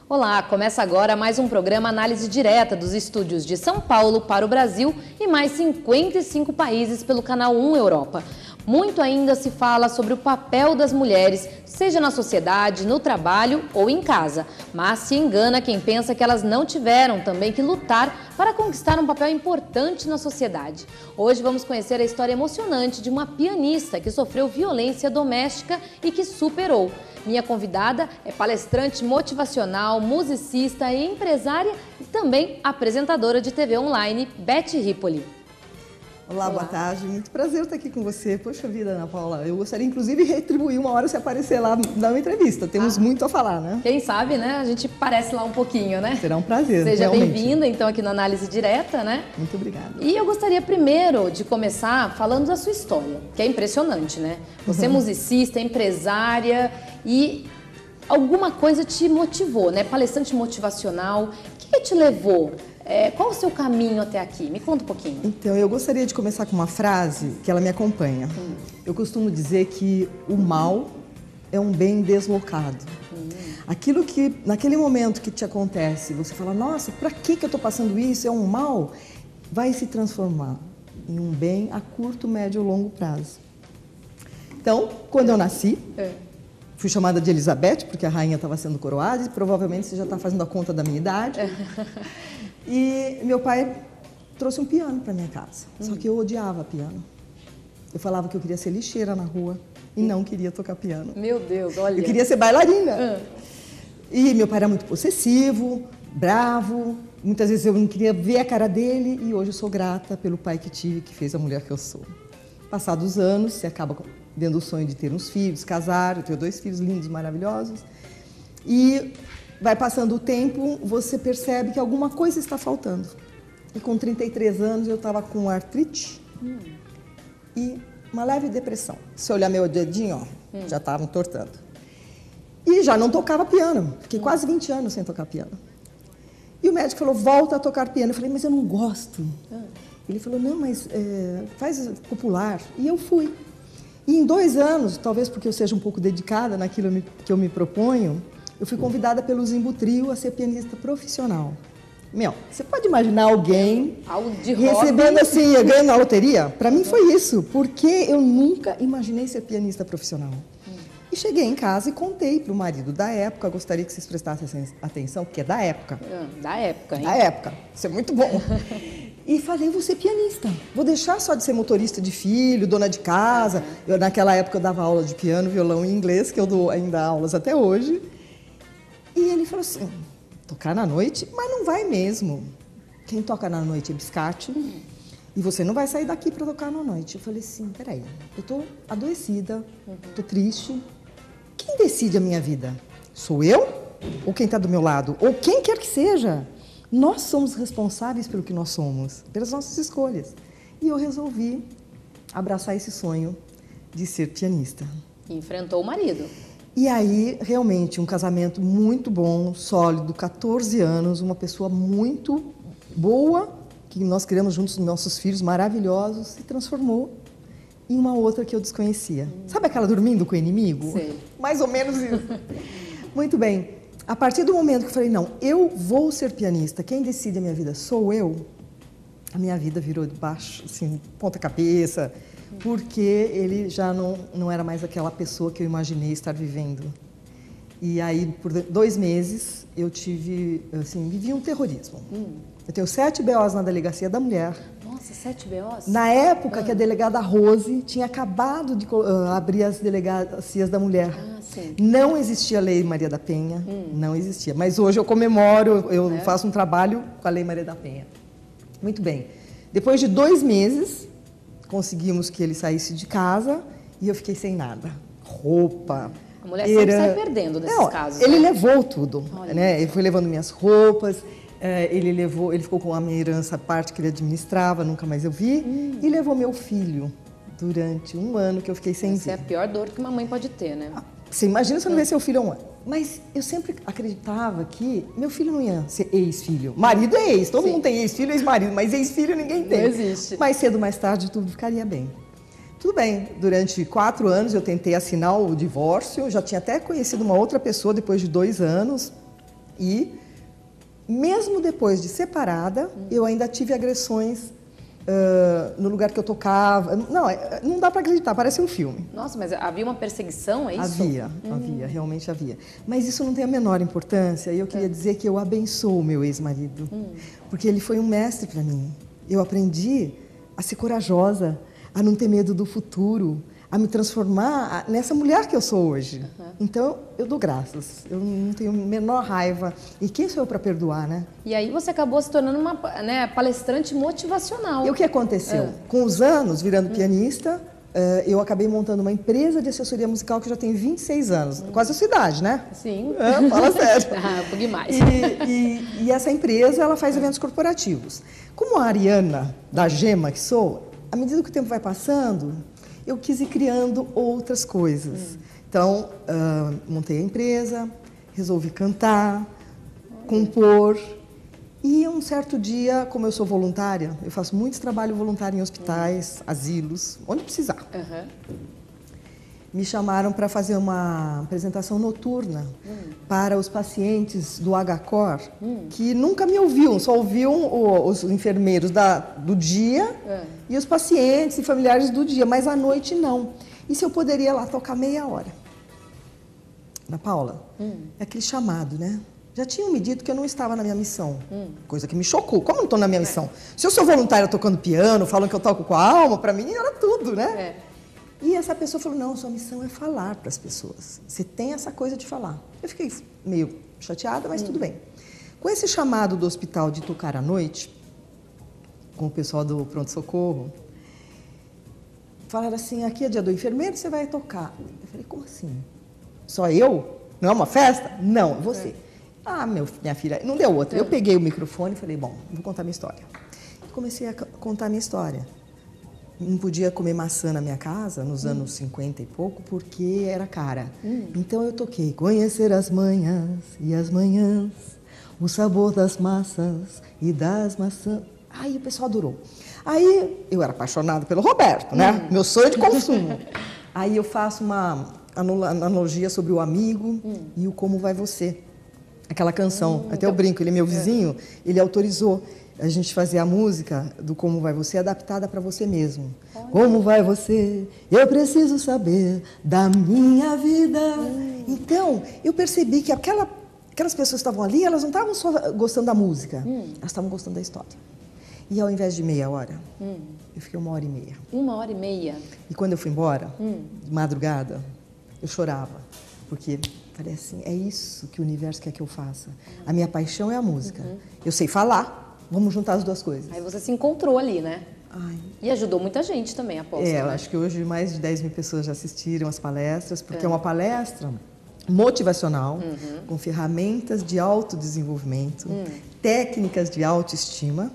Olá, começa agora mais um programa Análise Direta dos estúdios de São Paulo para o Brasil e mais 55 países pelo Canal 1 Europa. Muito ainda se fala sobre o papel das mulheres, seja na sociedade, no trabalho ou em casa. Mas se engana quem pensa que elas não tiveram também que lutar para conquistar um papel importante na sociedade. Hoje vamos conhecer a história emocionante de uma pianista que sofreu violência doméstica e que superou. Minha convidada é palestrante motivacional, musicista e empresária e também apresentadora de TV online, Beth Ripoli. Olá, boa tarde. Muito prazer estar aqui com você. Poxa vida, Ana Paula. Eu gostaria, inclusive, de retribuir uma hora se aparecer lá dar uma entrevista. Temos muito a falar, né? Quem sabe, né? A gente parece lá um pouquinho, né? Será um prazer, Seja bem-vinda, então, aqui no Análise Direta, né? Muito obrigada. E eu gostaria primeiro de começar falando da sua história, que é impressionante, né? Você é musicista, empresária e alguma coisa te motivou, né? Palestrante motivacional. O que te levou? Qual o seu caminho até aqui? Me conta um pouquinho. Então, eu gostaria de começar com uma frase que ela me acompanha. Eu costumo dizer que o mal é um bem deslocado. Aquilo que, naquele momento que te acontece, você fala, nossa, para que eu estou passando isso? É um mal? Vai se transformar em um bem a curto, médio ou longo prazo. Então, quando eu nasci, fui chamada de Elizabeth, porque a rainha estava sendo coroada, e provavelmente você já está fazendo a conta da minha idade. E meu pai trouxe um piano para minha casa, só que eu odiava piano. Eu falava que eu queria ser lixeira na rua e não queria tocar piano. Meu Deus, olha. Eu queria ser bailarina. E meu pai era muito possessivo, bravo, muitas vezes eu não queria ver a cara dele e hoje eu sou grata pelo pai que tive, que fez a mulher que eu sou. Passados os anos, você acaba vendo o sonho de ter uns filhos, casar, eu tenho 2 filhos lindos, maravilhosos. E vai passando o tempo, você percebe que alguma coisa está faltando. E com 33 anos eu estava com artrite e uma leve depressão. Se olhar meu dedinho, ó, já estava entortando. E já não tocava piano. Fiquei quase 20 anos sem tocar piano. E o médico falou, volta a tocar piano. Eu falei, mas eu não gosto. Ele falou, não, mas faz popular. E eu fui. E em 2 anos, talvez porque eu seja um pouco dedicada naquilo que eu me proponho, eu fui convidada pelo Zimbo Trio a ser pianista profissional. Você pode imaginar alguém recebendo assim, ganhando na loteria? Para mim foi isso, porque eu nunca imaginei ser pianista profissional. E cheguei em casa e contei para o marido da época, gostaria que vocês prestassem atenção, porque é da época. Da época, hein? Da época, isso é muito bom. E falei, vou ser pianista, vou deixar só de ser motorista de filho, dona de casa. Naquela época eu dava aula de piano, violão e inglês, que eu dou ainda aulas até hoje. E ele falou assim, tocar na noite? Mas não vai mesmo. Quem toca na noite é biscate e você não vai sair daqui para tocar na noite. Eu falei assim, peraí, eu estou adoecida, estou triste. Quem decide a minha vida? Sou eu? Ou quem está do meu lado? Ou quem quer que seja? Nós somos responsáveis pelo que nós somos, pelas nossas escolhas. E eu resolvi abraçar esse sonho de ser pianista. E enfrentou o marido. E aí, realmente, um casamento muito bom, sólido, 14 anos, uma pessoa muito boa, que nós criamos juntos nossos filhos maravilhosos, se transformou em uma outra que eu desconhecia. Sabe aquela dormindo com o inimigo? Sei. Mais ou menos isso. Muito bem. A partir do momento que eu falei, não, eu vou ser pianista, quem decide a minha vida sou eu, a minha vida virou de baixo, assim, ponta cabeça, porque ele já não era mais aquela pessoa que eu imaginei estar vivendo. E aí, por 2 meses, eu vivi um terrorismo. Eu tenho 7 BOs na Delegacia da Mulher. Nossa, 7 BOs? Na época que a delegada Rose tinha acabado de abrir as delegacias da mulher. Sim. Não existia a Lei Maria da Penha, não existia. Mas hoje eu comemoro, eu faço um trabalho com a Lei Maria da Penha. Muito bem. Depois de 2 meses, conseguimos que ele saísse de casa e eu fiquei sem nada. Roupa, a mulher sempre sai perdendo nesses casos. Ele levou tudo, né? Ele foi levando minhas roupas, ele ficou com a minha herança, a parte que ele administrava, nunca mais eu vi, e levou meu filho durante 1 ano que eu fiquei sem ver. Essa é a pior dor que uma mãe pode ter, né? Você imagina se eu não ver seu filho há 1 ano. Mas eu sempre acreditava que meu filho não ia ser ex-filho. Marido é ex, todo mundo tem ex-filho e ex-marido, mas ex-filho ninguém tem. Não existe. Mais cedo ou mais tarde tudo ficaria bem. Tudo bem, durante 4 anos eu tentei assinar o divórcio, já tinha até conhecido uma outra pessoa depois de 2 anos. E, mesmo depois de separada, eu ainda tive agressões no lugar que eu tocava. Não dá para acreditar, parece um filme. Nossa, mas havia uma perseguição, é isso? Havia, realmente havia. Mas isso não tem a menor importância. E eu queria dizer que eu abençoo o meu ex-marido, porque ele foi um mestre para mim. Eu aprendi a ser corajosa, a não ter medo do futuro, a me transformar nessa mulher que eu sou hoje. Então, eu dou graças. Eu não tenho a menor raiva. E quem sou eu para perdoar, né? E aí você acabou se tornando uma, né, palestrante motivacional. E o que aconteceu? Com os anos, virando pianista, eu acabei montando uma empresa de assessoria musical que já tem 26 anos. Quase a sua idade, né? Sim. Fala sério. Um pouquinho mais. E essa empresa, ela faz eventos corporativos. Como a Ariana, da Gema que sou, à medida que o tempo vai passando, eu quis ir criando outras coisas. Então, montei a empresa, resolvi cantar, compor. E um certo dia, como eu sou voluntária, eu faço muito trabalho voluntário em hospitais, asilos, onde precisar. Me chamaram para fazer uma apresentação noturna para os pacientes do HCOR, que nunca me ouviam, só ouviam os enfermeiros do dia e os pacientes e familiares do dia, mas à noite não. E se eu poderia lá tocar meia hora? Ana Paula, é aquele chamado, né? Já tinham me dito que eu não estava na minha missão, coisa que me chocou. Como eu não estou na minha missão? Se eu sou voluntária tocando piano, falando que eu toco com a alma, para mim era tudo, né? E essa pessoa falou, não, sua missão é falar para as pessoas. Você tem essa coisa de falar. Eu fiquei meio chateada, mas tudo bem. Com esse chamado do hospital de tocar à noite, com o pessoal do pronto-socorro, falaram assim, aqui é dia do enfermeiro, você vai tocar. Eu falei, como assim? Só eu? Não é uma festa? Não, você. Ah, minha filha, não deu outra. Eu peguei o microfone e falei, bom, vou contar minha história. E comecei a contar minha história. Não podia comer maçã na minha casa, nos anos 50 e pouco, porque era cara. Então eu toquei Conhecer as manhãs e as manhãs, o sabor das massas e das maçãs. Aí o pessoal adorou. Aí eu era apaixonada pelo Roberto, né? Meu sonho de consumo. Aí eu faço uma analogia sobre o amigo e o Como Vai Você. Aquela canção, até eu brinco, ele é meu vizinho, ele autorizou a gente fazer a música do Como Vai Você adaptada para você mesmo. Olha. Como vai você? Eu preciso saber da minha vida. Então, eu percebi que aquelas pessoas que estavam ali, elas não estavam só gostando da música, elas estavam gostando da história. E ao invés de meia hora, eu fiquei 1h30. 1h30? E quando eu fui embora, de madrugada, eu chorava, porque falei assim, é isso que o universo quer que eu faça. A minha paixão é a música. Eu sei falar. Vamos juntar as duas coisas. Aí você se encontrou ali, né? Ai. E ajudou muita gente também, aposto. Eu acho que hoje mais de 10 mil pessoas já assistiram as palestras, porque é uma palestra motivacional, com ferramentas de autodesenvolvimento, técnicas de autoestima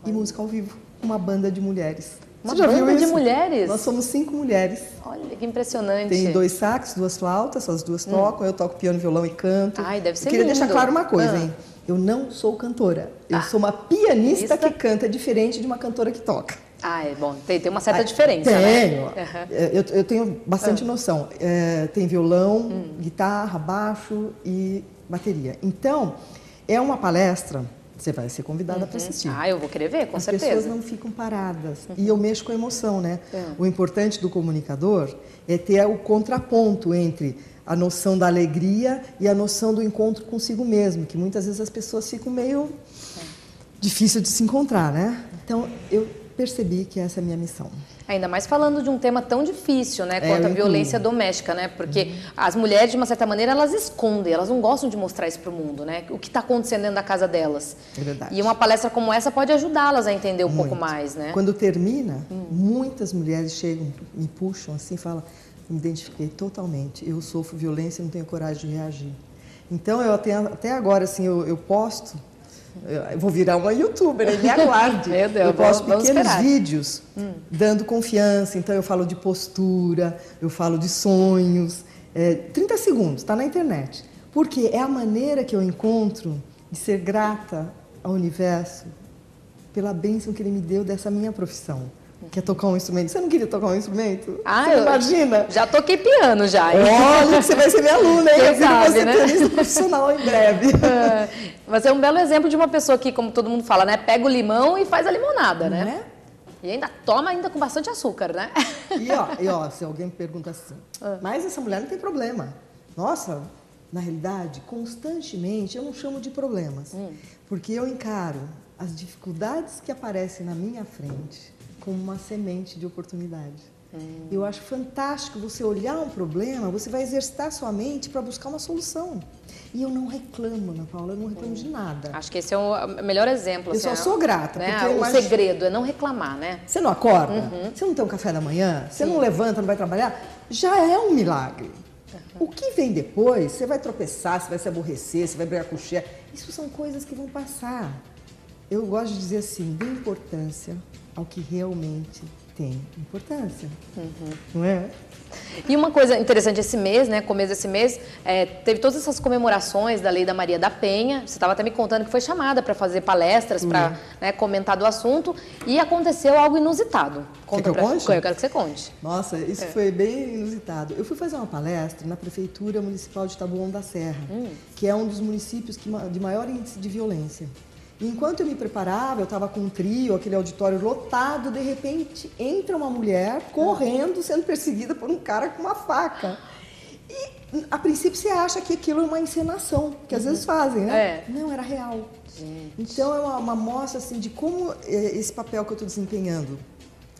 e música ao vivo. Uma banda de mulheres. Uma banda de mulheres? Nós somos 5 mulheres. Olha, que impressionante. Tem 2 sax, 2 flautas, as duas tocam, eu toco piano, violão e canto. Ai, deve ser Eu queria lindo. deixar claro uma coisa, hein? Eu não sou cantora. Eu sou uma pianista que canta, diferente de uma cantora que toca. Ah, é bom. Tem uma certa diferença, tenho. né? Eu tenho bastante noção. Tem violão, guitarra, baixo e bateria. Então, é uma palestra, você vai ser convidada para assistir. Ah, eu vou querer ver, com certeza. As pessoas não ficam paradas. E eu mexo com a emoção, né? O importante do comunicador é ter o contraponto entre a noção da alegria e a noção do encontro consigo mesmo, que muitas vezes as pessoas ficam meio difícil de se encontrar, né? Então, eu percebi que essa é a minha missão. Ainda mais falando de um tema tão difícil, né, quanto a violência doméstica, né? Porque as mulheres, de uma certa maneira, elas escondem, elas não gostam de mostrar isso para o mundo, né? O que está acontecendo dentro da casa delas. É verdade. E uma palestra como essa pode ajudá-las a entender um pouco mais, né? Quando termina, muitas mulheres chegam, me puxam assim, falam, me identifiquei totalmente, eu sofro violência e não tenho coragem de reagir. Então, eu até agora, assim, eu posto, eu vou virar uma youtuber, me aguarde. Meu Deus, eu posto pequenos esperar. vídeos dando confiança, então eu falo de postura, eu falo de sonhos, 30 segundos, está na internet. Porque é a maneira que eu encontro de ser grata ao universo pela bênção que ele me deu dessa minha profissão. Quer tocar um instrumento? Você não queria tocar um instrumento? Ah, você imagina? Já toquei piano já. Olha, você vai ser minha aluna, hein? Quem sabe, você né? pianista profissional em breve. Você é um belo exemplo de uma pessoa que, como todo mundo fala, né? Pega o limão e faz a limonada, Não né? E ainda toma ainda com bastante açúcar, né? E ó, se alguém me pergunta assim, mas essa mulher não tem problema. Nossa, na realidade, constantemente, eu não chamo de problemas, porque eu encaro as dificuldades que aparecem na minha frente como uma semente de oportunidade. Eu acho fantástico você olhar um problema, você vai exercitar sua mente para buscar uma solução. E eu não reclamo, Ana Paula, eu não reclamo de nada. Acho que esse é o melhor exemplo. Eu só sou grata. Né? Porque O segredo é não reclamar, né? Você não acorda, você não tem um café da manhã, você não levanta, não vai trabalhar, já é um milagre. O que vem depois, você vai tropeçar, você vai se aborrecer, você vai brigar com o chefe. Isso são coisas que vão passar. Eu gosto de dizer assim, dê importância ao que realmente tem importância, não é? E uma coisa interessante esse mês, né, começo desse mês, teve todas essas comemorações da Lei da Maria da Penha. Você estava até me contando que foi chamada para fazer palestras, para comentar do assunto, e aconteceu algo inusitado. Quer que eu conte? Eu quero que você conte. Nossa, isso foi bem inusitado. Eu fui fazer uma palestra na Prefeitura Municipal de Taboão da Serra, que é um dos municípios de maior índice de violência. E enquanto eu me preparava, eu estava com um trio, aquele auditório lotado, de repente entra uma mulher correndo, sendo perseguida por um cara com uma faca. E a princípio você acha que aquilo é uma encenação, que às vezes fazem, né? Não, era real. Gente. Então é uma mostra assim, de como esse papel que eu estou desempenhando,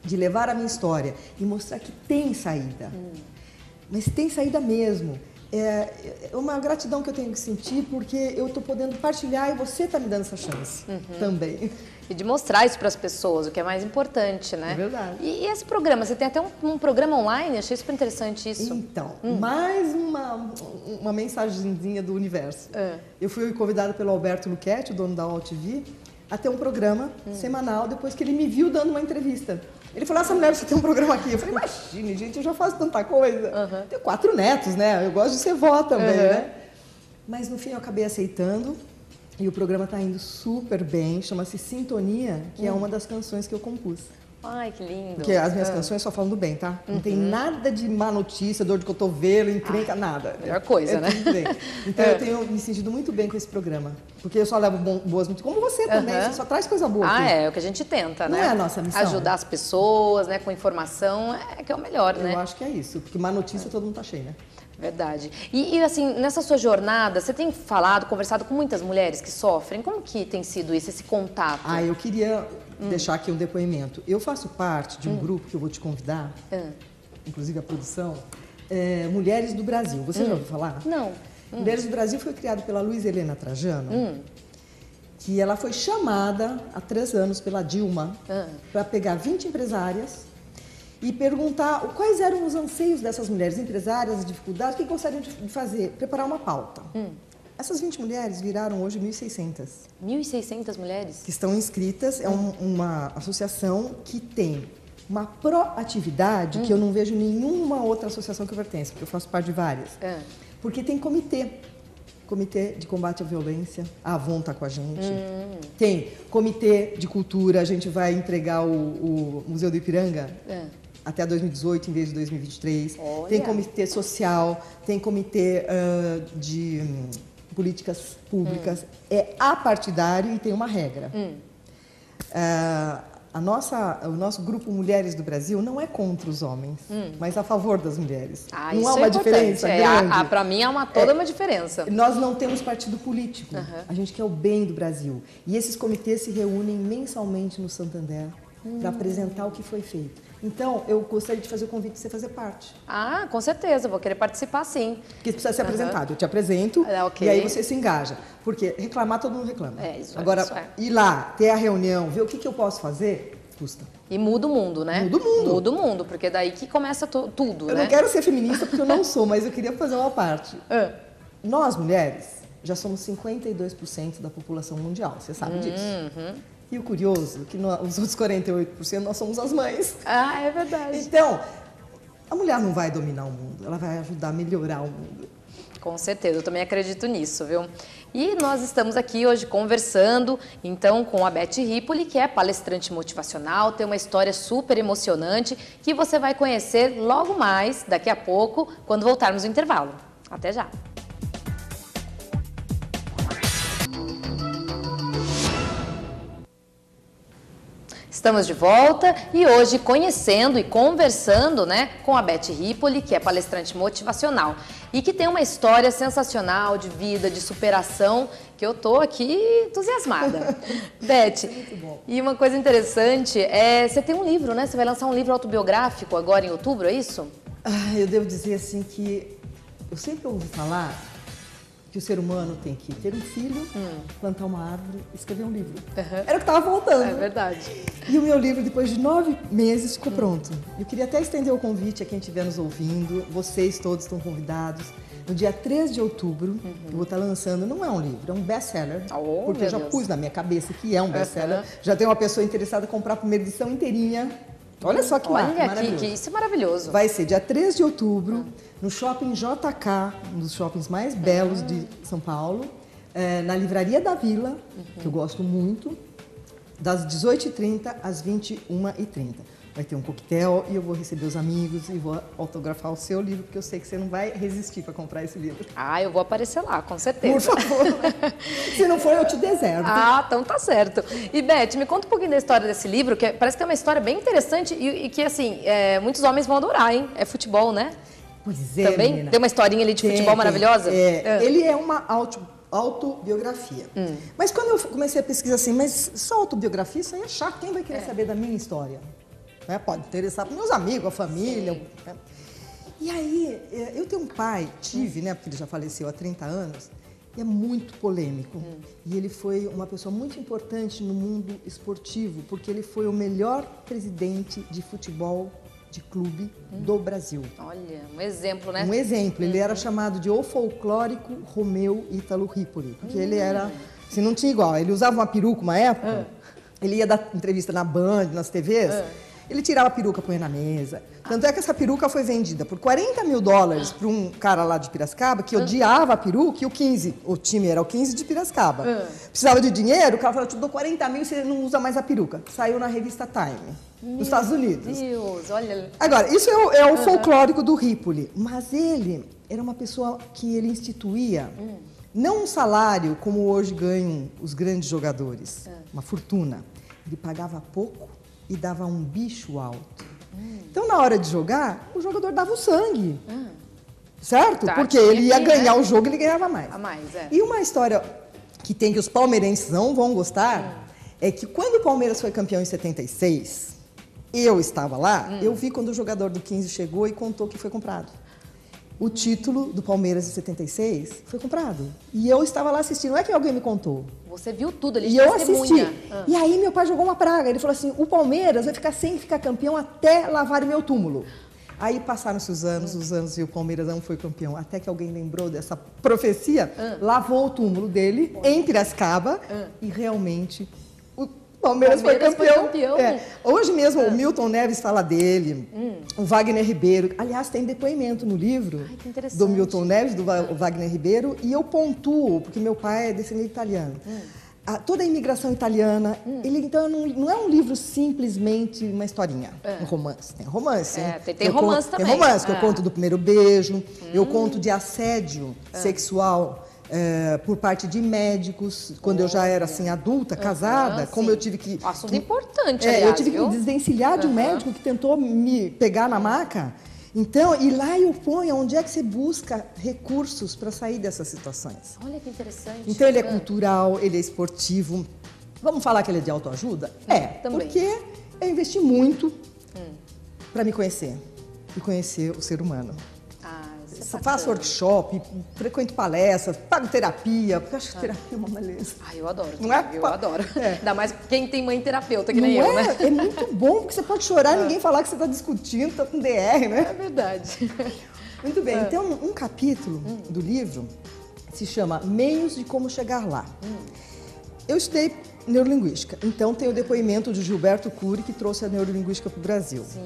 de levar a minha história e mostrar que tem saída. Mas tem saída mesmo. É uma gratidão que eu tenho que sentir porque eu estou podendo partilhar e você está me dando essa chance também. E de mostrar isso para as pessoas, o que é mais importante, né? É verdade. E esse programa, você tem até um programa online, achei super interessante isso. Então, mais uma mensagenzinha do universo. Eu fui convidada pelo Alberto Luchetti, o dono da UOL TV, a ter um programa semanal depois que ele me viu dando uma entrevista. Ele falou, essa mulher, você tem um programa aqui. Eu falei, imagine, gente, eu já faço tanta coisa. Tenho 4 netos, né? Eu gosto de ser vó também, né? Mas no fim eu acabei aceitando e o programa está indo super bem. Chama-se Sintonia, que é uma das canções que eu compus. Ai, que lindo. Porque as minhas canções só falam do bem, tá? Não tem nada de má notícia, dor de cotovelo, encrenca, nada. Melhor coisa, né? Tudo bem. Então eu tenho me sentido muito bem com esse programa. Porque eu só levo boas notícias, como você também, você só traz coisa boa aqui. É o que a gente tenta, né? Não é a nossa missão? Ajudar as pessoas, né, com informação, que é o melhor, né? Eu acho que é isso, porque má notícia todo mundo tá cheio, né? Verdade. E assim, nessa sua jornada, você tem conversado com muitas mulheres que sofrem? Como que tem sido isso, esse contato? Eu queria deixar aqui um depoimento. Eu faço parte de um grupo que eu vou te convidar, inclusive a produção, Mulheres do Brasil. Você já ouviu falar? Não. Mulheres do Brasil foi criado pela Luiza Helena Trajano, que ela foi chamada há 3 anos pela Dilma para pegar 20 empresárias e perguntar quais eram os anseios dessas mulheres empresárias, as dificuldades, o que gostariam de fazer, preparar uma pauta. Essas 20 mulheres viraram hoje 1.600. 1.600 mulheres? Que estão inscritas, é uma associação que tem uma proatividade que eu não vejo nenhuma outra associação que eu pertenço, porque eu faço parte de várias. Porque tem comitê de combate à violência, a Avon está com a gente. Tem comitê de cultura, a gente vai entregar o Museu do Ipiranga até 2018 em vez de 2023. Olha. Tem comitê social, tem comitê de políticas públicas. É apartidário e tem uma regra. O nosso grupo Mulheres do Brasil não é contra os homens, mas a favor das mulheres. Não há uma diferença grande. Para mim há toda uma diferença. Nós não temos partido político. A gente quer o bem do Brasil. E esses comitês se reúnem mensalmente no Santander para apresentar o que foi feito. Então, eu gostaria de fazer o convite de você fazer parte. Com certeza, vou querer participar sim. Porque precisa ser apresentado. Eu te apresento e aí você se engaja. Porque reclamar, todo mundo reclama. Agora, ir lá, ter a reunião, ver o que eu posso fazer, custa. E muda o mundo, né? Muda o mundo. Muda o mundo, porque é daí que começa tudo, Eu não quero ser feminista porque eu não sou, mas eu queria fazer uma parte. Nós, mulheres, já somos 52% da população mundial, você sabe disso. E o curioso é que os outros 48% nós somos as mães. É verdade. Então, a mulher não vai dominar o mundo, ela vai ajudar a melhorar o mundo. Com certeza, eu também acredito nisso, viu? E nós estamos aqui hoje conversando, então, com a Beth Ripoli, que é palestrante motivacional, tem uma história super emocionante que você vai conhecer logo mais, daqui a pouco, quando voltarmos do intervalo. Até já! Estamos de volta e hoje conhecendo e conversando, né, com a Beth Ripoli, que é palestrante motivacional e que tem uma história sensacional de vida, de superação, que eu tô aqui entusiasmada. Beth, e uma coisa interessante é, você tem um livro, né? Você vai lançar um livro autobiográfico agora em outubro, é isso? Eu devo dizer assim que eu sempre ouvi falar que o ser humano tem que ter um filho, plantar uma árvore, escrever um livro. Era o que estava faltando. É verdade. E o meu livro, depois de 9 meses, ficou pronto. Eu queria até estender o convite a quem estiver nos ouvindo. Vocês todos estão convidados. No dia 3 de outubro, eu vou estar lançando, não é um livro, é um best-seller. Porque eu já pus na minha cabeça que é um best-seller. Já tem uma pessoa interessada em comprar a primeira edição inteirinha. Olha só que maravilhoso. Que isso é maravilhoso. Vai ser dia 3 de outubro, no Shopping JK, um dos shoppings mais belos de São Paulo, na Livraria da Vila, que eu gosto muito, das 18h30 às 21h30. Vai ter um coquetel e eu vou receber os amigos e vou autografar o seu livro, porque eu sei que você não vai resistir para comprar esse livro. Eu vou aparecer lá, com certeza. Por favor. Se não for, eu te deserto. Então tá certo. E Beth, me conta um pouquinho da história desse livro, que parece que é uma história bem interessante e que, assim, muitos homens vão adorar, hein? É futebol, né? Pois é, também menina. Tem uma historinha ali de futebol maravilhosa? Ele é uma autobiografia. Mas quando eu comecei a pesquisar assim, mas só autobiografia, isso aí é chato. Quem vai querer saber da minha história? Pode interessar para meus amigos, a família. Né? E aí, eu tenho um pai, né, porque ele já faleceu há 30 anos, e é muito polêmico. E ele foi uma pessoa muito importante no mundo esportivo, porque ele foi o melhor presidente de futebol de clube do Brasil. Olha, um exemplo, né? Um exemplo. Ele era chamado de o folclórico Romeu Ítalo Ripoli, porque ele era, assim, não tinha igual. Ele usava uma peruca uma época, ele ia dar entrevista na Band, nas TVs, ele tirava a peruca, põe na mesa. Tanto é que essa peruca foi vendida por $40 mil para um cara lá de Piracicaba, que odiava a peruca, e o time era o 15 de Piracicaba. Precisava de dinheiro, o cara falou, eu te dou 40 mil e você não usa mais a peruca. Saiu na revista Time, nos Estados Unidos. Deus, olha... Agora, isso é o folclórico do Ripoli, mas ele era uma pessoa que ele instituía, não um salário como hoje ganham os grandes jogadores, uma fortuna. Ele pagava pouco e dava um bicho alto. Então, na hora de jogar, o jogador dava o sangue. Certo? Porque ele ia ganhar o jogo e ele ganhava mais. E uma história que tem que os palmeirenses não vão gostar é que quando o Palmeiras foi campeão em 76, eu estava lá, eu vi quando o jogador do 15 chegou e contou que foi comprado. O título do Palmeiras em 76 foi comprado. E eu estava lá assistindo. Não é que alguém me contou. Você viu tudo ali, e eu assisti. E aí meu pai jogou uma praga. Ele falou assim, o Palmeiras vai ficar sem ficar campeão até lavar o meu túmulo. Aí passaram-se os anos, e o Palmeiras não foi campeão. Até que alguém lembrou dessa profecia, lavou o túmulo dele em Piracicaba e realmente... Palmeiras foi campeão. Hoje mesmo o Milton Neves fala dele, o Wagner Ribeiro. Aliás, tem depoimento no livro do Milton Neves, do Wagner Ribeiro, e eu pontuo, porque meu pai é descendente italiano. Toda a imigração italiana, ele então não é um livro simplesmente uma historinha, um romance. Tem romance, hein? Tem romance também. Tem romance, que eu conto do primeiro beijo, eu conto de assédio sexual. Por parte de médicos, quando eu já era assim adulta, casada, como eu tive que... Assunto importante, aliás, eu tive que me desvencilhar de um médico que tentou me pegar na maca. Então, e lá eu ponho onde é que você busca recursos para sair dessas situações. Olha que interessante. Então ele é cultural, ele é esportivo. Vamos falar que ele é de autoajuda? Também. Porque eu investi muito para me conhecer e conhecer o ser humano. Faço workshop, frequento palestras, pago terapia, porque eu acho que terapia é uma beleza. Eu adoro. Não é? Eu adoro. Ainda mais quem tem mãe terapeuta, que nem eu, né? É muito bom, porque você pode chorar e ninguém falar que você está discutindo, está com DR, né? É verdade. Muito bem, então um capítulo do livro se chama Meios de Como Chegar Lá. Eu estudei Neurolinguística. Então tem o depoimento de Gilberto Cury, que trouxe a neurolinguística para o Brasil. Sim,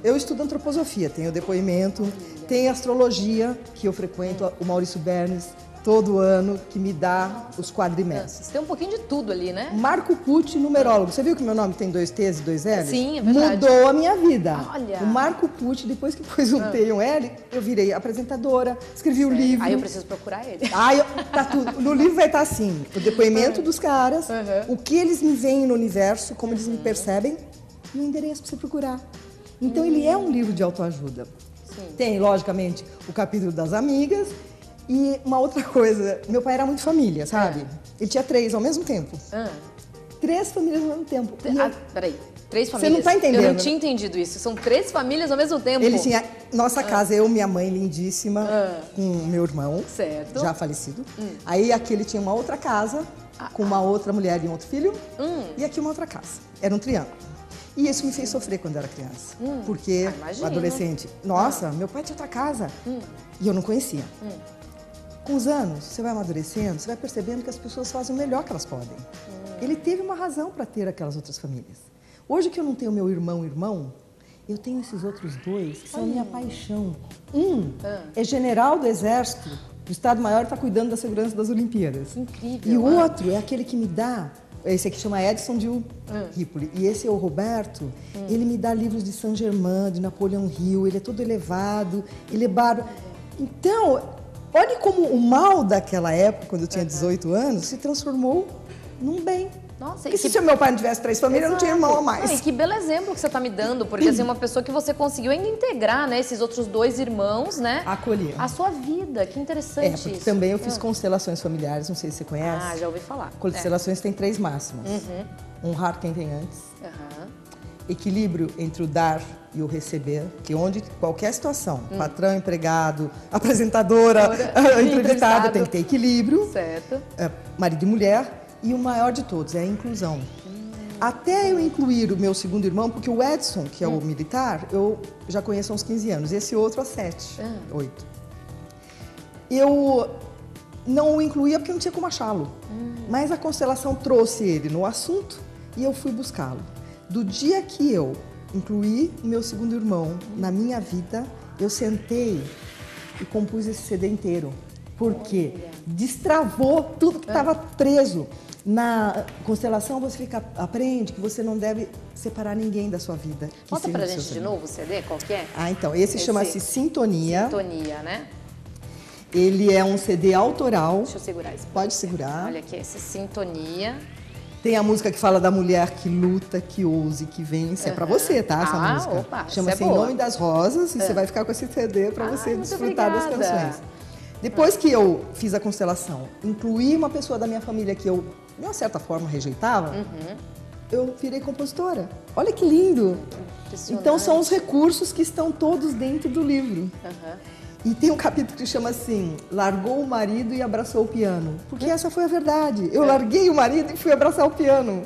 Eu estudo antroposofia, tem o depoimento, tem astrologia, que eu frequento o Maurício Bernes todo ano, que me dá os quadrimestres. Você tem um pouquinho de tudo ali, né? Marco Pucci, numerólogo. Você viu que meu nome tem 2 T's e 2 L's? Sim, é verdade. Mudou a minha vida. Olha. O Marco Pucci, depois que pôs um T e um L, eu virei apresentadora, escrevi o livro. Aí eu preciso procurar ele. Tá tudo. No livro vai estar assim, o depoimento dos caras, o que eles me veem no universo, como eles me percebem, e o endereço para você procurar. Então ele é um livro de autoajuda. Sim. Tem, logicamente, o capítulo das amigas. E uma outra coisa, meu pai era muito família, sabe? Ele tinha 3 ao mesmo tempo. 3 famílias ao mesmo tempo. Peraí, 3 famílias? Você não tá entendendo. Eu não tinha entendido isso. São 3 famílias ao mesmo tempo? Ele tinha nossa casa, eu, minha mãe lindíssima, com meu irmão, certo, já falecido. Aí aqui ele tinha uma outra casa, com uma outra mulher e um outro filho. E aqui uma outra casa. Era um triângulo. E isso me fez sofrer quando eu era criança. Porque, adolescente, nossa, meu pai tinha outra casa. E eu não conhecia. Com os anos, você vai amadurecendo, você vai percebendo que as pessoas fazem o melhor que elas podem. Ele teve uma razão para ter aquelas outras famílias. Hoje que eu não tenho meu irmão, eu tenho esses outros 2 que são minha paixão. É general do Exército, o Estado-Maior está cuidando da segurança das Olimpíadas. Incrível. E o outro é aquele que me dá, esse aqui chama Edson de Ripoli, e esse é o Roberto, ele me dá livros de Saint-Germain, de Napoleão Hill, ele é todo elevado, ele é bárbaro. Então, olhe como o mal daquela época, quando eu tinha 18 anos, se transformou num bem. Nossa, e se meu pai não tivesse 3 famílias, eu não tinha irmão a mais. E que belo exemplo que você está me dando, porque assim, uma pessoa que você conseguiu ainda integrar, né, esses outros 2 irmãos, né? Acolher. A sua vida, que interessante porque isso. Também eu fiz constelações familiares, não sei se você conhece. Já ouvi falar. Constelações tem 3 máximas. Honrar quem tem antes. Equilíbrio entre o dar e o receber, que onde qualquer situação, patrão, empregado, apresentadora, entrevistado, tem que ter equilíbrio. Certo. Marido e mulher. E o maior de todos é a inclusão. Até eu incluir o meu segundo irmão, porque o Edson, que é o militar, eu já conheço há uns 15 anos. Esse outro há 7, 8. Eu não o incluía porque não tinha como achá-lo. Mas a constelação trouxe ele no assunto e eu fui buscá-lo. Do dia que eu incluí o meu segundo irmão na minha vida, eu sentei e compus esse CD inteiro. Porque destravou tudo que estava preso. Na constelação você aprende que você não deve separar ninguém da sua vida. Mostra pra gente de novo o CD, qual que é? Então, esse chama-se Sintonia. Sintonia, né? Ele é um CD autoral. Deixa eu segurar isso. Pode segurar. Olha aqui, esse Sintonia. Tem a música que fala da mulher que luta, que ouse, que vence. É pra você, tá? Essa música. Opa, chama-se Em Nome das Rosas e você vai ficar com esse CD pra você desfrutar das canções. Depois que eu fiz a constelação, incluí uma pessoa da minha família que eu, de uma certa forma, rejeitava, eu virei compositora. Olha que lindo! Então, são os recursos que estão todos dentro do livro. E tem um capítulo que chama assim, largou o marido e abraçou o piano. Porque essa foi a verdade. Eu larguei o marido e fui abraçar o piano.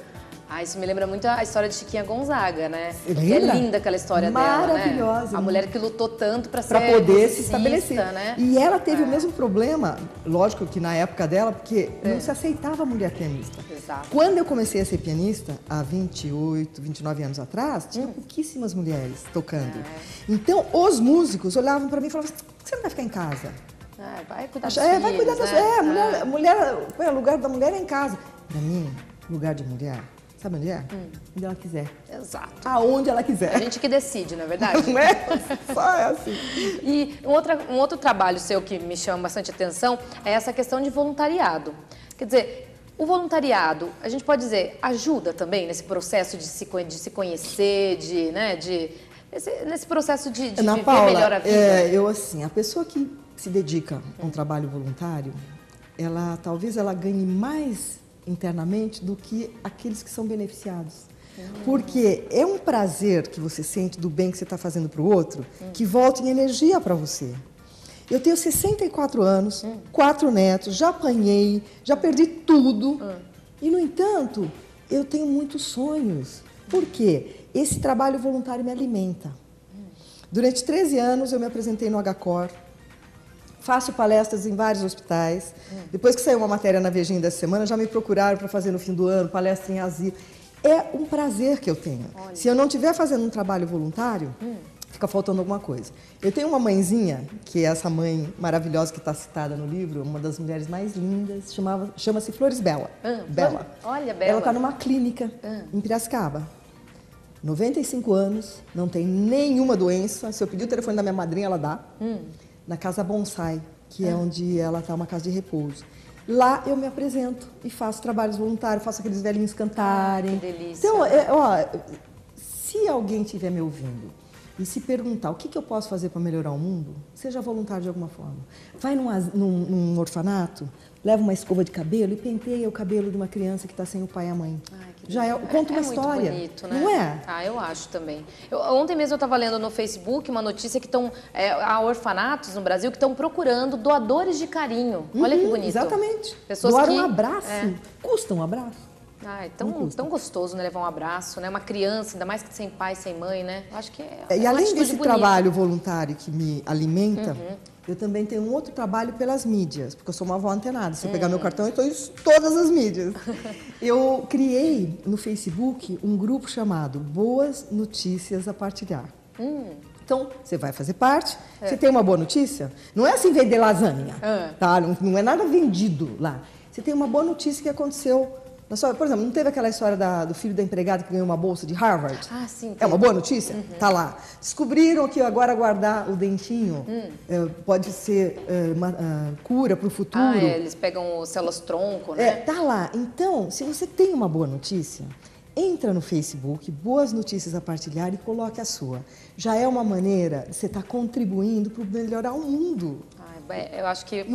Isso me lembra muito a história de Chiquinha Gonzaga, né? Lembra? É linda aquela história dela, né? Maravilhosa. A mulher que lutou tanto para poder se estabelecer. Né? E ela teve o mesmo problema, lógico que na época dela, porque não se aceitava a mulher pianista. Exato. Quando eu comecei a ser pianista, há 28, 29 anos atrás, tinha pouquíssimas mulheres tocando. Então, os músicos olhavam para mim e falavam assim, por que você não vai ficar em casa? Vai cuidar dos filhos, vai cuidar né? mulher, o lugar da mulher é em casa. Para mim, lugar de mulher... Sabe onde é? Onde ela quiser. Exato. Aonde ela quiser. A gente que decide, não é verdade? Não é? Só é assim. E um outro trabalho seu que me chama bastante atenção é essa questão de voluntariado. Quer dizer, o voluntariado, a gente pode dizer, ajuda também nesse processo de se conhecer, nesse processo de Ana viver Paula, melhor a vida? a pessoa que se dedica a um trabalho voluntário, talvez ela ganhe mais internamente do que aqueles que são beneficiados. Porque é um prazer que você sente do bem que você está fazendo para o outro, que volta em energia para você. Eu tenho 64 anos, 4 netos, já apanhei, já perdi tudo. E, no entanto, eu tenho muitos sonhos. Por quê? Esse trabalho voluntário me alimenta. Durante 13 anos, eu me apresentei no HCOR. faço palestras em vários hospitais. Depois que saiu uma matéria na Vejinha dessa semana, já me procuraram para fazer no fim do ano, palestra em asilo. É um prazer que eu tenho. Olha. Se eu não estiver fazendo um trabalho voluntário, fica faltando alguma coisa. Eu tenho uma mãezinha, que é essa mãe maravilhosa que está citada no livro, uma das mulheres mais lindas, chama-se Flores Bela. Bela. Olha, Bela. Ela está numa clínica em Piracicaba. 95 anos, não tem nenhuma doença. Se eu pedir o telefone da minha madrinha, ela dá. Na Casa Bonsai, que é onde ela está, uma casa de repouso. Lá eu me apresento e faço trabalhos voluntários, faço aqueles velhinhos cantarem. Que delícia. Então, se alguém estiver me ouvindo e se perguntar o que eu posso fazer para melhorar o mundo, seja voluntário de alguma forma. Vai num orfanato, leva uma escova de cabelo e penteia o cabelo de uma criança que está sem o pai e a mãe. Conta uma história. Muito bonito, né? Não é? Eu acho também. Ontem mesmo eu estava lendo no Facebook uma notícia que há orfanatos no Brasil que estão procurando doadores de carinho. Olha que bonito. Exatamente. Pessoas doar que... um abraço. Custa um abraço. É tão gostoso, né? Levar um abraço, né? Uma criança, ainda mais que sem pai, sem mãe, né? Eu acho que e além desse bonita. trabalho voluntário que me alimenta, eu também tenho um outro trabalho pelas mídias, porque eu sou uma avó antenada. Se eu pegar meu cartão, eu estou em todas as mídias. Eu criei no Facebook um grupo chamado Boas Notícias a Partilhar. Então, você vai fazer parte, você tem uma boa notícia, não é assim vender lasanha, tá? Não é nada vendido lá. Você tem uma boa notícia que aconteceu. Por exemplo, não teve aquela história do filho da empregada que ganhou uma bolsa de Harvard? Sim. Teve. É uma boa notícia? Tá lá. Descobriram que agora guardar o dentinho pode ser uma cura para o futuro. Eles pegam células-tronco, né? Tá lá. Então, se você tem uma boa notícia, entra no Facebook, Boas Notícias a Partilhar e coloque a sua. Já é uma maneira de você estar contribuindo para melhorar o mundo. Eu acho que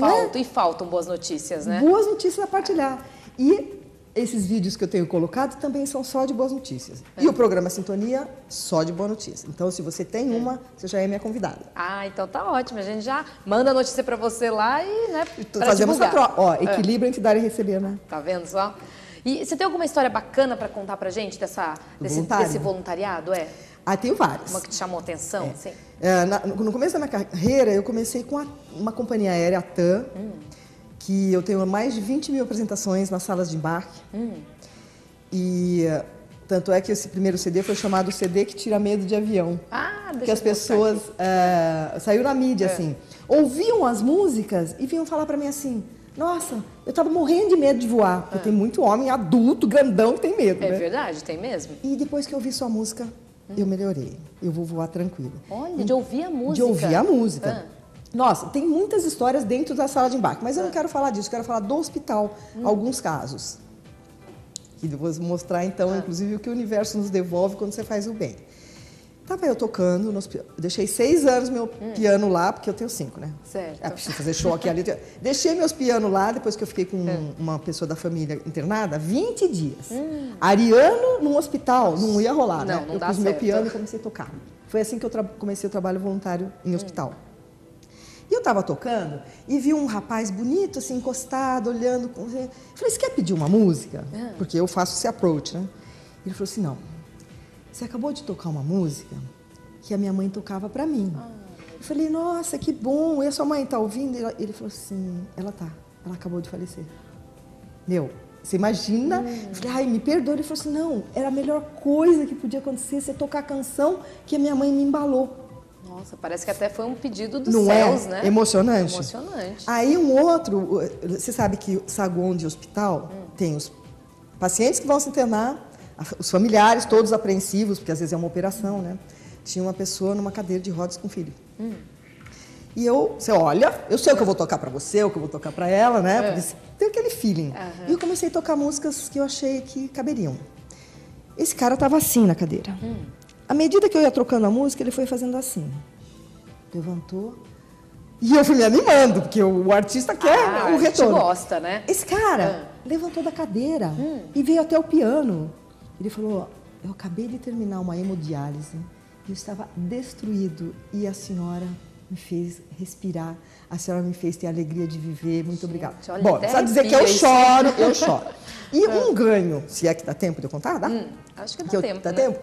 faltam boas notícias, né? Boas notícias a partilhar. E esses vídeos que eu tenho colocado também são só de boas notícias. E o programa Sintonia, só de boa notícia. Então, se você tem uma, você já é minha convidada. Então tá ótimo. A gente já manda a notícia para você lá e, né, fazemos a troca. Equilíbrio entre dar e receber, né? Tá vendo só? E você tem alguma história bacana para contar pra gente desse voluntariado? Tenho várias. Uma que te chamou a atenção? Sim. No começo da minha carreira, eu comecei com uma companhia aérea, a TAM, que eu tenho mais de 20 mil apresentações nas salas de embarque. E tanto é que esse primeiro CD foi chamado CD que tira medo de avião. Porque as pessoas saiu na mídia assim, ouviam as músicas e vinham falar para mim assim: nossa, eu estava morrendo de medo de voar. Porque tem muito homem adulto, grandão, que tem medo. É verdade, tem mesmo. E depois que eu ouvi sua música, eu melhorei. Eu vou voar tranquilo. Olha, de ouvir a música. De ouvir a música. Nossa, tem muitas histórias dentro da sala de embarque, mas eu não quero falar disso, eu quero falar do hospital, alguns casos. E vou mostrar, então, inclusive, o que o universo nos devolve quando você faz o bem. Estava eu tocando, eu deixei 6 anos meu piano lá, porque eu tenho 5, né? Certo. Preciso fazer show aqui ali. Deixei meus pianos lá, depois que eu fiquei com uma pessoa da família internada, 20 dias. Ariano num hospital, não ia rolar, né? Não dá certo. Eu pus meu piano e comecei a tocar. Foi assim que eu comecei o trabalho voluntário em hospital. E eu estava tocando e vi um rapaz bonito, assim, encostado, olhando. Eu falei, você quer pedir uma música? Porque eu faço esse approach, né? Ele falou assim, não, você acabou de tocar uma música que a minha mãe tocava para mim. Eu falei, nossa, que bom, e a sua mãe está ouvindo? Ele falou assim, ela acabou de falecer. Você imagina? Eu falei, me perdoa. Ele falou assim, não, era a melhor coisa que podia acontecer, você tocar a canção que a minha mãe me embalou. Nossa, parece que até foi um pedido dos céus, né? Emocionante? Emocionante. Aí um outro, você sabe que saguão de hospital tem os pacientes que vão se internar, os familiares todos apreensivos, porque às vezes é uma operação, né? Tinha uma pessoa numa cadeira de rodas com filho. E você olha, eu sei o que eu vou tocar para você, o que eu vou tocar para ela, né? Porque tem aquele feeling. E eu comecei a tocar músicas que eu achei que caberiam. Esse cara estava assim na cadeira. À medida que eu ia trocando a música, ele foi fazendo assim. Levantou. E eu fui me animando, porque o artista quer o retorno. A gente gosta, né? Esse cara levantou da cadeira e veio até o piano. Ele falou, eu acabei de terminar uma hemodiálise, eu estava destruído e a senhora me fez respirar, a senhora me fez ter a alegria de viver, muito obrigada. Bom, precisa dizer que eu choro. E um ganho, se é que dá tempo de eu contar, dá? Acho que dá tempo, Dá tempo?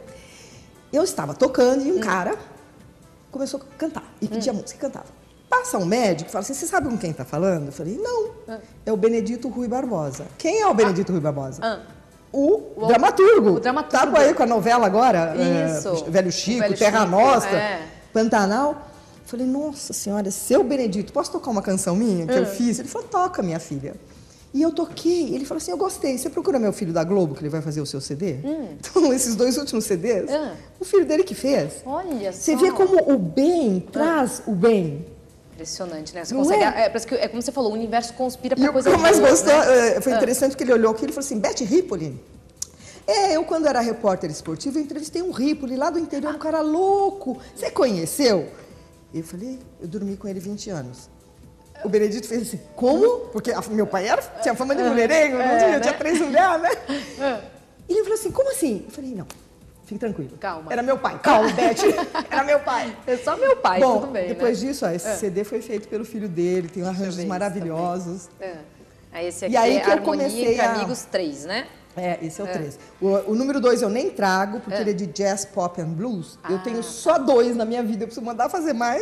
Eu estava tocando e um cara começou a cantar e pedia música e cantava. Passa um médico e fala assim, você sabe com quem está falando? Eu falei, não, é o Benedito Rui Barbosa. Quem é o Benedito Rui Barbosa? O dramaturgo. O dramaturgo. Tá aí com a novela agora, Isso. Velho Chico, Velho Terra Chico, Nostra, Pantanal. Eu falei, nossa senhora, seu Benedito, posso tocar uma canção minha que eu fiz? Ele falou, toca, minha filha. E eu toquei, ele falou assim, eu gostei, você procura meu filho da Globo, que ele vai fazer o seu CD? Então, esses 2 últimos CDs, o filho dele que fez. Olha só. Você vê como o bem traz o bem. Impressionante, né? Você Não consegue, é? parece que, é como você falou, o universo conspira E para o coisa que eu mais boa, gostou, né? foi interessante porque ele olhou aqui e falou assim, Beth Ripoli. Eu quando era repórter esportivo, eu entrevistei um Ripoli lá do interior, um cara louco. Você conheceu? Eu falei, eu dormi com ele 20 anos. O Benedito fez assim, como? Porque meu pai tinha fama de mulherengo, não tinha 3 mulheres, né? E ele falou assim, como assim? Eu falei, não, fique tranquilo. Calma. Era meu pai. Calma, Beth. Era meu pai. É só meu pai, Bom, tudo bem, depois né? disso, esse CD foi feito pelo filho dele, tem arranjos maravilhosos. Aí esse aqui E aí é que eu Harmonia comecei entre Amigos 3, né? Esse é o 3. O número 2 eu nem trago, porque ele é de jazz, pop and blues. Eu tenho só 2 na minha vida, eu preciso mandar fazer mais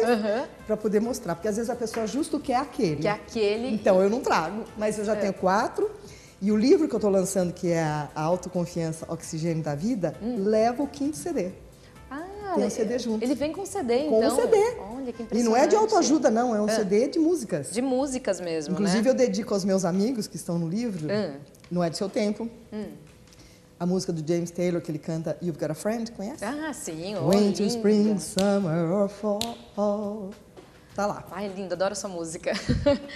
para poder mostrar. Porque às vezes a pessoa justo quer aquele. Que é aquele. Então eu não trago, mas eu já tenho 4. E o livro que eu estou lançando, que é a Autoconfiança, Oxigênio da Vida, leva o 5º CD. Tem um CD junto. Ele vem com CD, com então. Com CD. Olha, que impressionante. E não é de autoajuda, não. É um CD de músicas. De músicas mesmo, Inclusive, né? eu dedico aos meus amigos que estão no livro. Não é do seu tempo. A música do James Taylor, que ele canta You've Got a Friend, conhece? Ah, sim. Winter, linda. Spring, Summer or Fall. Tá lá. Ai, linda, adoro essa música.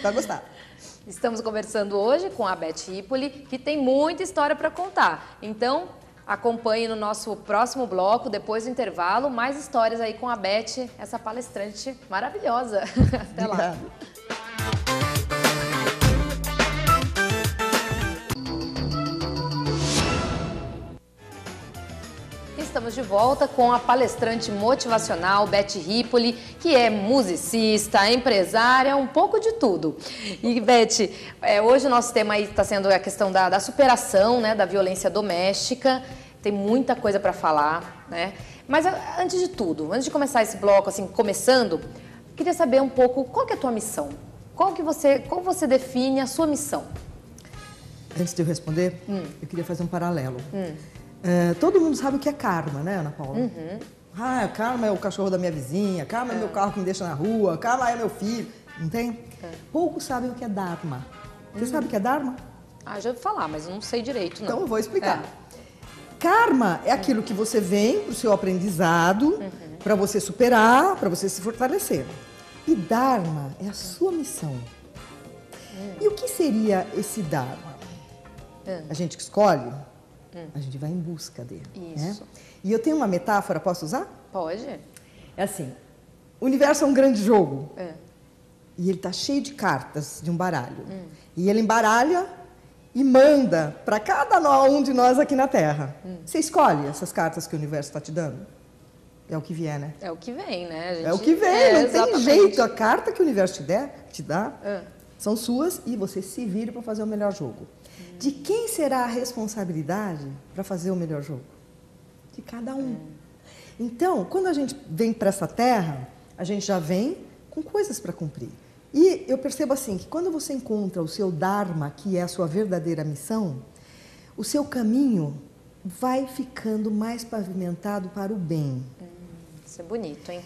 Vai gostar. Estamos conversando hoje com a Beth Ripoli, que tem muita história para contar. Então, acompanhe no nosso próximo bloco, depois do intervalo, mais histórias aí com a Beth, essa palestrante maravilhosa. Até lá. Obrigada. Estamos de volta com a palestrante motivacional Beth Ripoli, que é musicista, empresária, um pouco de tudo. E Beth, hoje o nosso tema aí está sendo a questão da superação, né, da violência doméstica. Tem muita coisa para falar, né? Mas antes de tudo, antes de começar esse bloco, assim, começando, queria saber um pouco qual que é a tua missão? Qual você define a sua missão? Antes de eu responder, eu queria fazer um paralelo. Todo mundo sabe o que é karma, né, Ana Paula? Karma é o cachorro da minha vizinha, karma é meu carro que me deixa na rua, karma é meu filho, não tem? Poucos sabem o que é dharma. Você sabe o que é dharma? Já ouvi falar, mas eu não sei direito, não. Então eu vou explicar. Karma é aquilo que você vem para o seu aprendizado, para você superar, para você se fortalecer. E dharma é a sua missão. E o que seria esse dharma? A gente que escolhe, a gente vai em busca dele. Isso. Né? E eu tenho uma metáfora, posso usar? Pode. É assim, o universo é um grande jogo. E ele está cheio de cartas de um baralho. E ele embaralha e manda para cada um de nós aqui na Terra. Você escolhe essas cartas que o universo está te dando? É o que vier, né? É o que vem, né? É o que vem, não exatamente. tem jeito. A carta que o universo te dá são suas e você se vira para fazer o melhor jogo. De quem será a responsabilidade para fazer o melhor jogo? De cada um. Então, quando a gente vem para essa terra, a gente já vem com coisas para cumprir. E eu percebo assim, que quando você encontra o seu dharma, que é a sua verdadeira missão, o seu caminho vai ficando mais pavimentado para o bem. Isso é bonito, hein?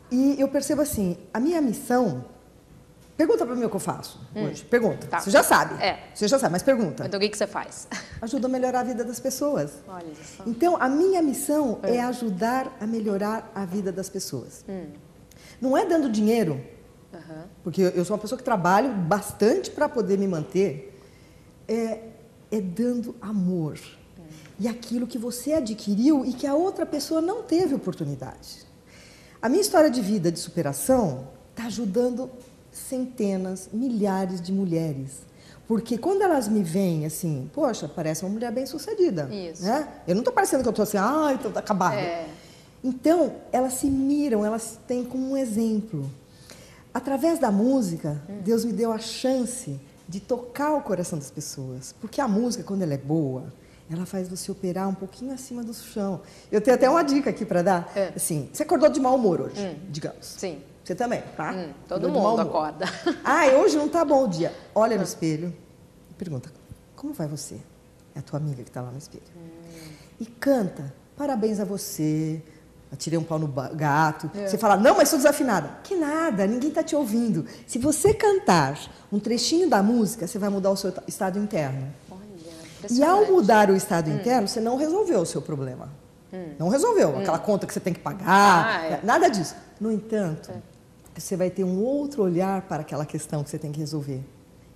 E eu percebo assim, a minha missão... Pergunta para mim o que eu faço hoje. Pergunta. Tá. Você já sabe. É. Você já sabe, mas pergunta. Então o que você faz? Ajuda a melhorar a vida das pessoas. Olha só. Então, a minha missão é ajudar a melhorar a vida das pessoas. Não é dando dinheiro, porque eu sou uma pessoa que trabalho bastante para poder me manter. É dando amor. E aquilo que você adquiriu e que a outra pessoa não teve oportunidade. A minha história de vida, de superação, está ajudando centenas, milhares de mulheres. Porque quando elas me veem assim, poxa, parece uma mulher bem-sucedida. Isso. Né? Eu não estou parecendo que eu estou assim, então tá acabada. Então, elas se miram, elas têm como um exemplo. Através da música, Deus me deu a chance de tocar o coração das pessoas. Porque a música, quando ela é boa, ela faz você operar um pouquinho acima do chão. Eu tenho até uma dica aqui para dar. Assim, você acordou de mau humor hoje, digamos. Sim. Você também, tá? Todo mundo acorda. Ai, hoje não tá bom o dia. Olha no espelho e pergunta, como vai você? É a tua amiga que tá lá no espelho. E canta, parabéns a você, atirei um pau no gato. Você fala, não, mas sou desafinada. Que nada, ninguém tá te ouvindo. Se você cantar um trechinho da música, você vai mudar o seu estado interno. E ao mudar o estado interno, você não resolveu o seu problema. Não resolveu. Aquela conta que você tem que pagar, nada disso. No entanto, você vai ter um outro olhar para aquela questão que você tem que resolver.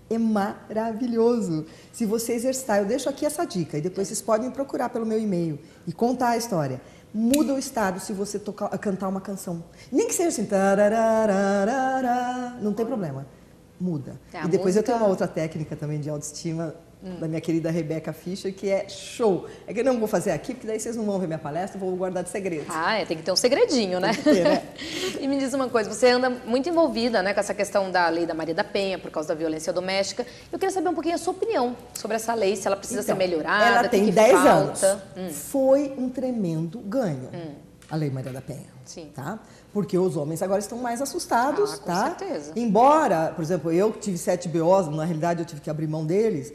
É maravilhoso. Se você exercitar, eu deixo aqui essa dica, e depois vocês podem me procurar pelo meu e-mail e contar a história. Muda o estado se você cantar uma canção. Nem que seja assim, tararararara, não tem problema. Muda. E depois eu tenho uma outra técnica também de autoestima, da minha querida Rebeca Fischer, que é show. É que eu não vou fazer aqui, porque daí vocês não vão ver minha palestra, vou guardar de segredo. Tem que ter um segredinho, né? Tem que ter, né? E me diz uma coisa, você anda muito envolvida, né, com essa questão da lei da Maria da Penha, por causa da violência doméstica. Eu queria saber um pouquinho a sua opinião sobre essa lei, se ela precisa ser melhorada, ela tem que 10 falta. anos. Foi um tremendo ganho, a lei Maria da Penha. Sim. Tá? Porque os homens agora estão mais assustados, com tá? certeza. Embora, por exemplo, eu tive 7 BOs, na realidade eu tive que abrir mão deles,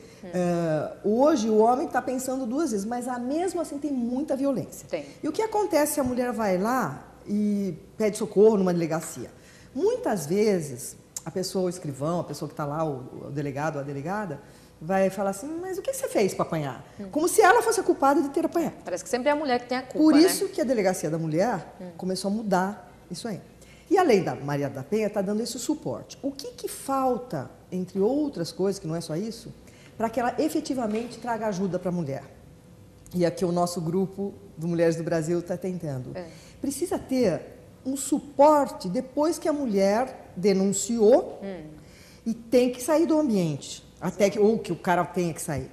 hoje o homem está pensando 2 vezes, mas mesmo assim tem muita violência. Tem. E o que acontece se a mulher vai lá e pede socorro numa delegacia? Muitas vezes, a pessoa, o escrivão, a pessoa que está lá, o delegado ou a delegada, vai falar assim, mas o que você fez para apanhar? Como se ela fosse a culpada de ter apanhado. Parece que sempre é a mulher que tem a culpa, Por isso que a Delegacia da Mulher começou a mudar isso aí. E a lei da Maria da Penha está dando esse suporte. O que falta, entre outras coisas, que não é só isso, para que ela efetivamente traga ajuda para a mulher? E aqui o nosso grupo do Mulheres do Brasil está tentando. Precisa ter um suporte depois que a mulher denunciou e tem que sair do ambiente. Ou que o cara tenha que sair.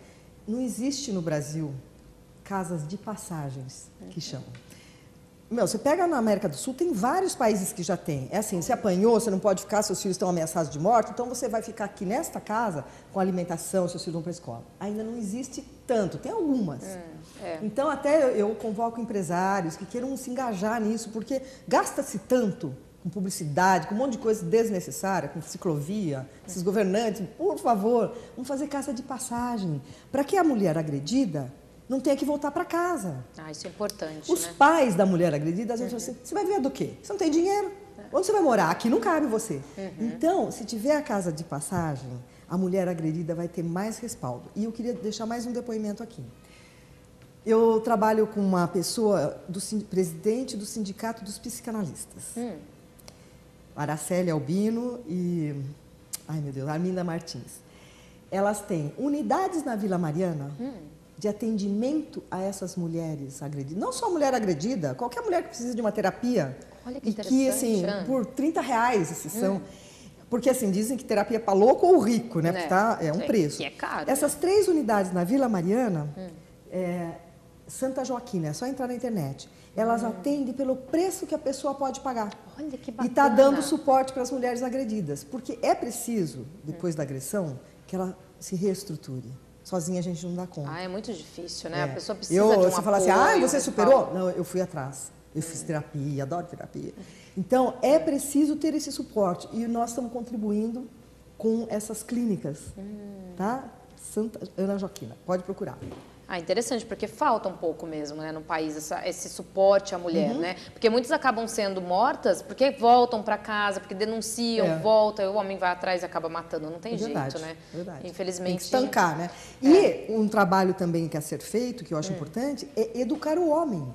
Não existe no Brasil casas de passagens, que chamam. Você pega na América do Sul, tem vários países que já tem. É assim, você apanhou, você não pode ficar, seus filhos estão ameaçados de morte, então você vai ficar aqui nesta casa com alimentação, seus filhos vão para a escola. Ainda não existe tanto, tem algumas. Então, até eu convoco empresários que queiram se engajar nisso, porque gasta-se tanto com publicidade, com um monte de coisa desnecessária, com ciclovia, esses governantes, por favor, vamos fazer casa de passagem, para que a mulher agredida não tenha que voltar para casa. Isso é importante, Os pais da mulher agredida, às vezes falam assim, você vai ver do quê? Você não tem dinheiro? Onde você vai morar? Aqui não cabe você. Então, se tiver a casa de passagem, a mulher agredida vai ter mais respaldo. E eu queria deixar mais um depoimento aqui. Eu trabalho com uma pessoa, presidente do Sindicato dos Psicanalistas. Araceli Albino e, Arminda Martins. Elas têm unidades na Vila Mariana de atendimento a essas mulheres agredidas. Não só a mulher agredida, qualquer mulher que precisa de uma terapia. Olha que interessante. E que, assim, por R$30 a sessão. Porque, assim, dizem que terapia é para louco ou rico, né? Porque é um preço. Que é caro. Essas 3 unidades na Vila Mariana, Santa Joaquina, é só entrar na internet. Elas atendem pelo preço que a pessoa pode pagar. Olha que bacana. E está dando suporte para as mulheres agredidas. Porque é preciso, depois da agressão, que ela se reestruture. Sozinha a gente não dá conta. É muito difícil, né? A pessoa precisa de um apoio. Você fala assim, você superou? Não, eu fui atrás. Eu fiz terapia, adoro terapia. Então, é preciso ter esse suporte. E nós estamos contribuindo com essas clínicas. Tá? Santa Ana Joaquina. Pode procurar. Interessante, porque falta um pouco mesmo, né, no país, esse suporte à mulher, né? Porque muitas acabam sendo mortas porque voltam para casa, porque denunciam, voltam, e o homem vai atrás e acaba matando. Não tem jeito, né? Verdade. Infelizmente. Tem que estancar, né? E um trabalho também que é ser feito, que eu acho importante, é educar o homem.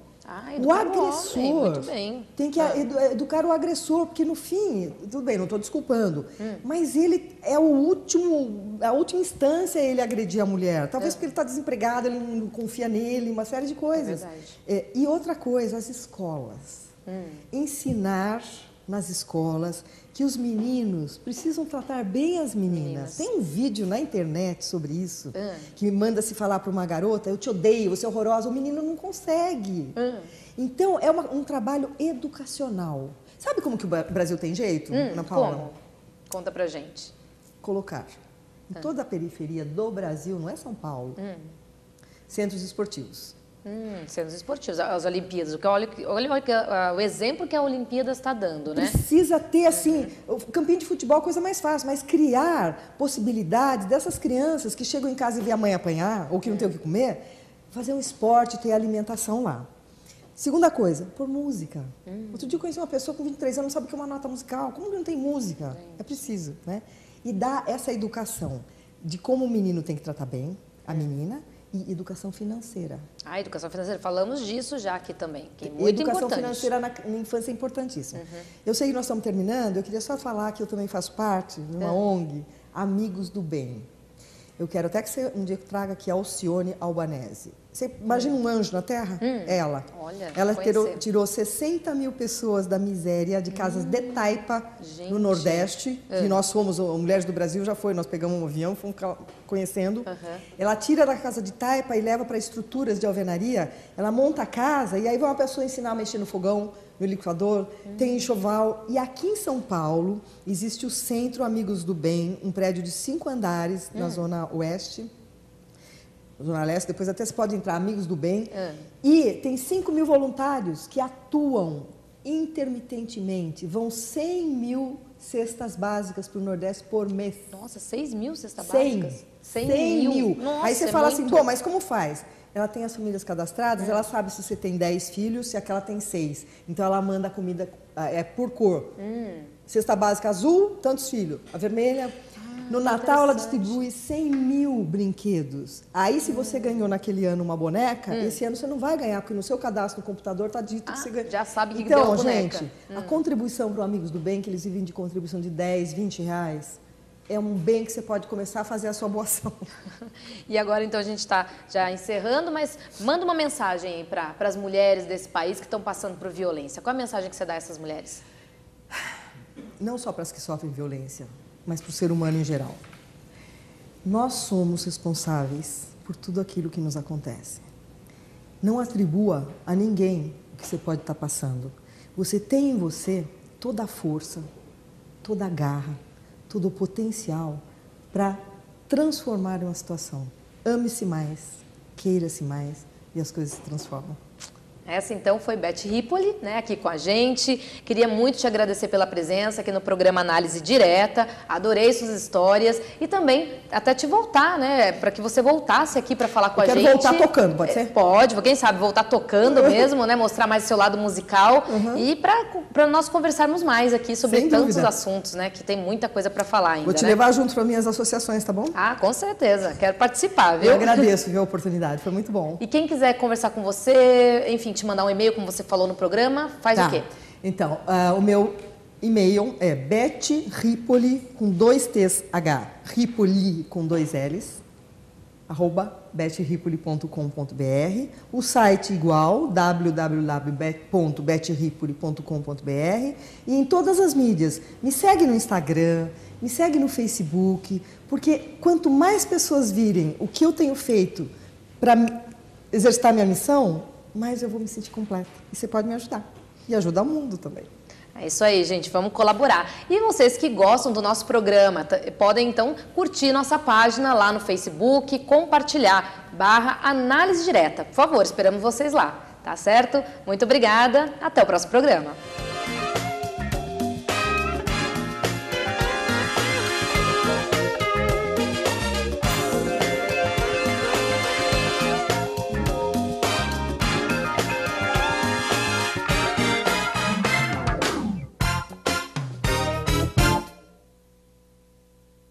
O agressor muito bem. Tem que educar o agressor, porque no fim, tudo bem, não estou desculpando, mas ele é a última instância ele agredir a mulher. Talvez porque ele está desempregado, ele não confia nele, uma série de coisas. E outra coisa, as escolas. Ensinar nas escolas que os meninos precisam tratar bem as meninas. Tem um vídeo na internet sobre isso, que manda se falar para uma garota, eu te odeio, você é horrorosa, o menino não consegue. Então, é um trabalho educacional. Sabe como que o Brasil tem jeito, Ana Paula? Como? Conta pra gente. Colocar em toda a periferia do Brasil, não é São Paulo, centros esportivos. Centros esportivos, as Olimpíadas. Olha o exemplo que a Olimpíada está dando, né? Precisa ter, assim, o campinho de futebol é a coisa mais fácil, mas criar possibilidades dessas crianças que chegam em casa e vê a mãe apanhar, ou que não tem o que comer, fazer um esporte, ter alimentação lá. Segunda coisa, por música. Outro dia eu conheci uma pessoa com 23 anos, não sabe o que é uma nota musical. Como que não tem música? É preciso, né? E dar essa educação de como o menino tem que tratar bem, a menina, e educação financeira. Educação financeira, falamos disso já aqui também, que é muito educação importante. Financeira na infância é importantíssima. Eu sei que nós estamos terminando, eu queria só falar que eu também faço parte de uma ONG, Amigos do Bem. Eu quero até que você um dia traga aqui a Alcione Albanese. Você imagina um anjo na Terra? Ela. Olha, ela tirou 60 mil pessoas da miséria de casas de taipa no Nordeste. E nós fomos, Mulheres do Brasil já foi, nós pegamos um avião, fomos conhecendo. Ela tira da casa de taipa e leva para estruturas de alvenaria. Ela monta a casa e aí vai uma pessoa ensinar a mexer no fogão, no liquidificador, tem enxoval. E aqui em São Paulo existe o Centro Amigos do Bem, um prédio de 5 andares na Zona Oeste. Zona Leste, depois até você pode entrar, Amigos do Bem. E tem 5 mil voluntários que atuam intermitentemente. Vão 100 mil cestas básicas para o Nordeste por mês. Nossa, 6 mil cestas básicas? 100 mil. Nossa, aí você fala assim, bom, mas como faz? Ela tem as famílias cadastradas, ela sabe se você tem 10 filhos, se aquela tem 6. Então, ela manda a comida por cor. Cesta básica azul, tantos filhos. A vermelha... No Natal, ela distribui 100 mil brinquedos. Aí, se você ganhou naquele ano uma boneca, esse ano você não vai ganhar, porque no seu cadastro no computador está dito que você ganhou. Já sabe que deu a boneca. Gente, a contribuição para o Amigos do Bem, que eles vivem de contribuição de 10, 20 reais, é um bem que você pode começar a fazer a sua boa ação. E agora, então, a gente está já encerrando, mas manda uma mensagem para as mulheres desse país que estão passando por violência. Qual é a mensagem que você dá a essas mulheres? Não só para as que sofrem violência, mas para o ser humano em geral. Nós somos responsáveis por tudo aquilo que nos acontece. Não atribua a ninguém o que você pode estar passando. Você tem em você toda a força, toda a garra, todo o potencial para transformar uma situação. Ame-se mais, queira-se mais e as coisas se transformam. Essa, então, foi Beth Ripoli, né, aqui com a gente. Queria muito te agradecer pela presença aqui no programa Análise Direta. Adorei suas histórias e também até te voltar, né, para que você voltasse aqui para falar com a gente. Quero voltar tocando, pode ser? Pode, quem sabe voltar tocando mesmo, né, mostrar mais o seu lado musical e para nós conversarmos mais aqui sobre tantos assuntos, né, que tem muita coisa para falar ainda. Vou te levar junto para minhas associações, tá bom? Ah, com certeza. Quero participar, viu? Eu agradeço, viu, a oportunidade, foi muito bom. E quem quiser conversar com você, enfim, te mandar um e-mail, como você falou no programa, faz o quê? Então, o meu e-mail é bethripoli, com 2 T's, Ripoli com 2 L's, @bethripoli.com.br. O site igual, www.bethripoli.com.br. E em todas as mídias. Me segue no Instagram, me segue no Facebook, porque quanto mais pessoas virem o que eu tenho feito para exercitar minha missão, mais eu vou me sentir completa. E você pode me ajudar. E ajudar o mundo também. É isso aí, gente. Vamos colaborar. E vocês que gostam do nosso programa, podem, então, curtir nossa página lá no Facebook, compartilhar, /Análise Direta. Por favor, esperamos vocês lá. Tá certo? Muito obrigada. Até o próximo programa.